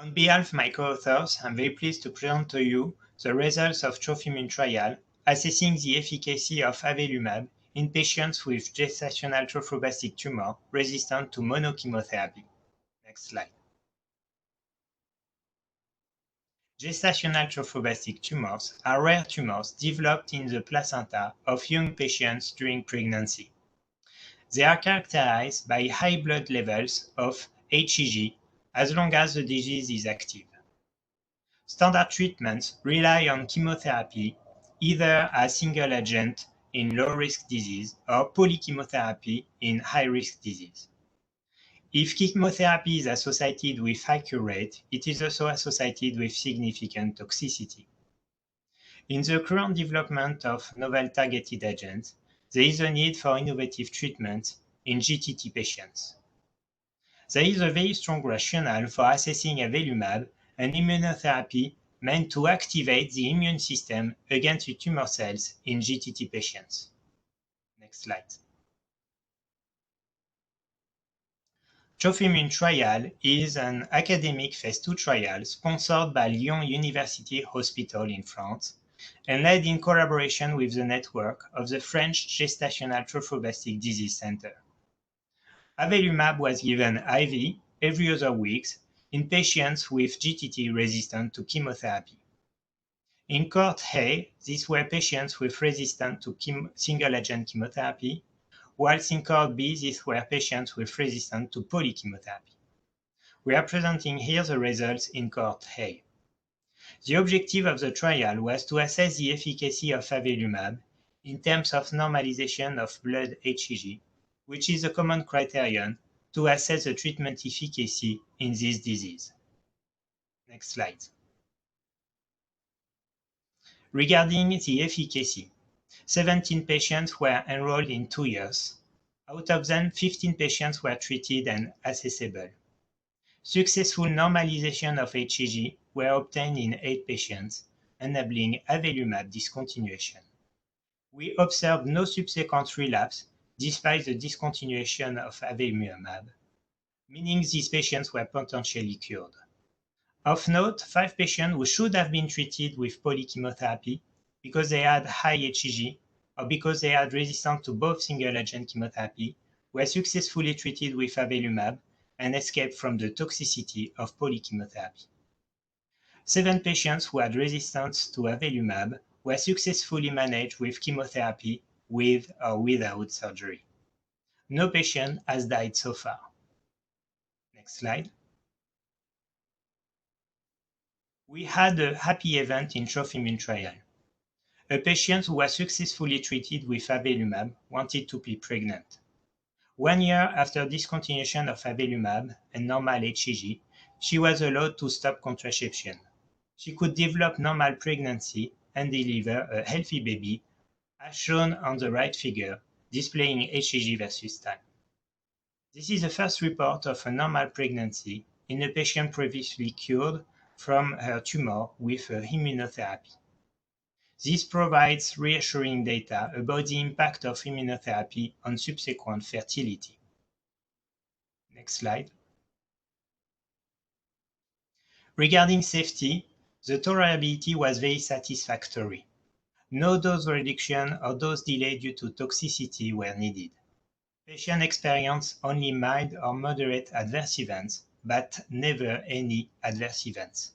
On behalf of my co-authors, I'm very pleased to present to you the results of trophimune trial assessing the efficacy of avelumab in patients with gestational trophoblastic tumor resistant to monochemotherapy. Next slide. Gestational trophoblastic tumors are rare tumors developed in the placenta of young patients during pregnancy. They are characterized by high blood levels of HEG as long as the disease is active. Standard treatments rely on chemotherapy, either as single agent in low-risk disease or polychemotherapy in high-risk disease. If chemotherapy is associated with high cure rate, it is also associated with significant toxicity. In the current development of novel targeted agents, there is a need for innovative treatments in GTT patients. There is a very strong rationale for assessing avelumab, an immunotherapy meant to activate the immune system against the tumor cells in GTT patients. Next slide. Trophimune trial is an academic phase 2 trial sponsored by Lyon University Hospital in France and led in collaboration with the network of the French Gestational Trophoblastic Disease Center. Avelumab was given IV every other week in patients with GTT resistant to chemotherapy. In cohort A, these were patients with resistant to single-agent chemotherapy, whilst in cohort B, these were patients with resistant to polychemotherapy. We are presenting here the results in cohort A. The objective of the trial was to assess the efficacy of avelumab in terms of normalization of blood HEG, which is a common criterion to assess the treatment efficacy in this disease. Next slide. Regarding the efficacy, 17 patients were enrolled in 2 years. Out of them, 15 patients were treated and accessible. Successful normalization of HEG were obtained in 8 patients, enabling avelumab discontinuation. We observed no subsequent relapse despite the discontinuation of avelumab, meaning these patients were potentially cured. Of note, 5 patients who should have been treated with polychemotherapy because they had high HEG or because they had resistance to both single-agent chemotherapy were successfully treated with avelumab and escaped from the toxicity of polychemotherapy. 7 patients who had resistance to avelumab were successfully managed with chemotherapy with or without surgery. No patient has died so far. Next slide. We had a happy event in trophimune trial. A patient who was successfully treated with avelumab wanted to be pregnant. 1 year after discontinuation of avelumab and normal HEG, she was allowed to stop contraception. She could develop normal pregnancy and deliver a healthy baby, as shown on the right figure, displaying HEG versus time. This is the first report of a normal pregnancy in a patient previously cured from her tumor with immunotherapy. This provides reassuring data about the impact of immunotherapy on subsequent fertility. Next slide. Regarding safety, the tolerability was very satisfactory. No dose reduction or dose delay due to toxicity were needed. Patients experienced only mild or moderate adverse events, but never any adverse events.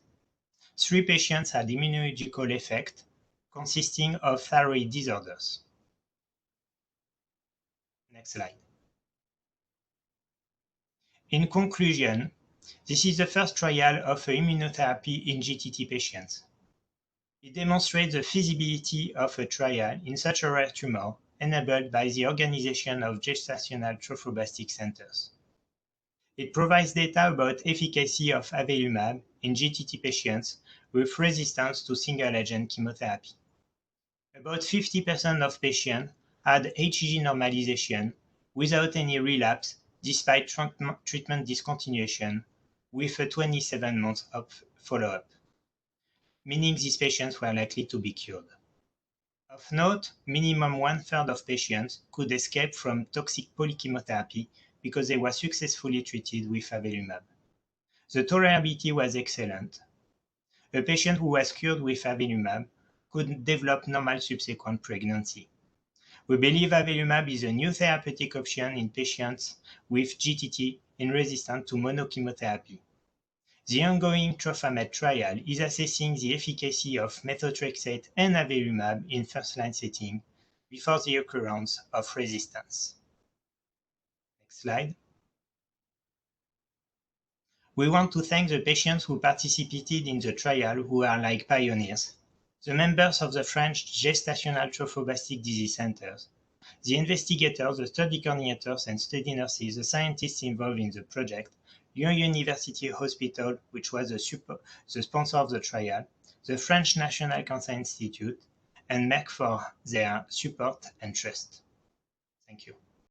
3 patients had immunological effect consisting of thyroid disorders. Next slide. In conclusion, this is the first trial of immunotherapy in GTT patients. It demonstrates the feasibility of a trial in such a rare tumor enabled by the organization of gestational trophoblastic centers. It provides data about efficacy of avelumab in GTT patients with resistance to single-agent chemotherapy. About 50% of patients had HEG normalization without any relapse despite treatment discontinuation with a 27 months of follow-up, meaning these patients were likely to be cured. Of note, minimum 1/3 of patients could escape from toxic polychemotherapy because they were successfully treated with avelumab. The tolerability was excellent. A patient who was cured with avelumab could develop normal subsequent pregnancy. We believe avelumab is a new therapeutic option in patients with GTT and resistant to monochemotherapy. The ongoing TROPHAMET trial is assessing the efficacy of methotrexate and avelumab in first-line setting before the occurrence of resistance. Next slide. We want to thank the patients who participated in the trial who are like pioneers, the members of the French Gestational Trophoblastic Disease Centers, the investigators, the study coordinators and study nurses, the scientists involved in the project, Lyon University Hospital, which was the sponsor of the trial, the French National Cancer Institute, and Merck for their support and trust. Thank you.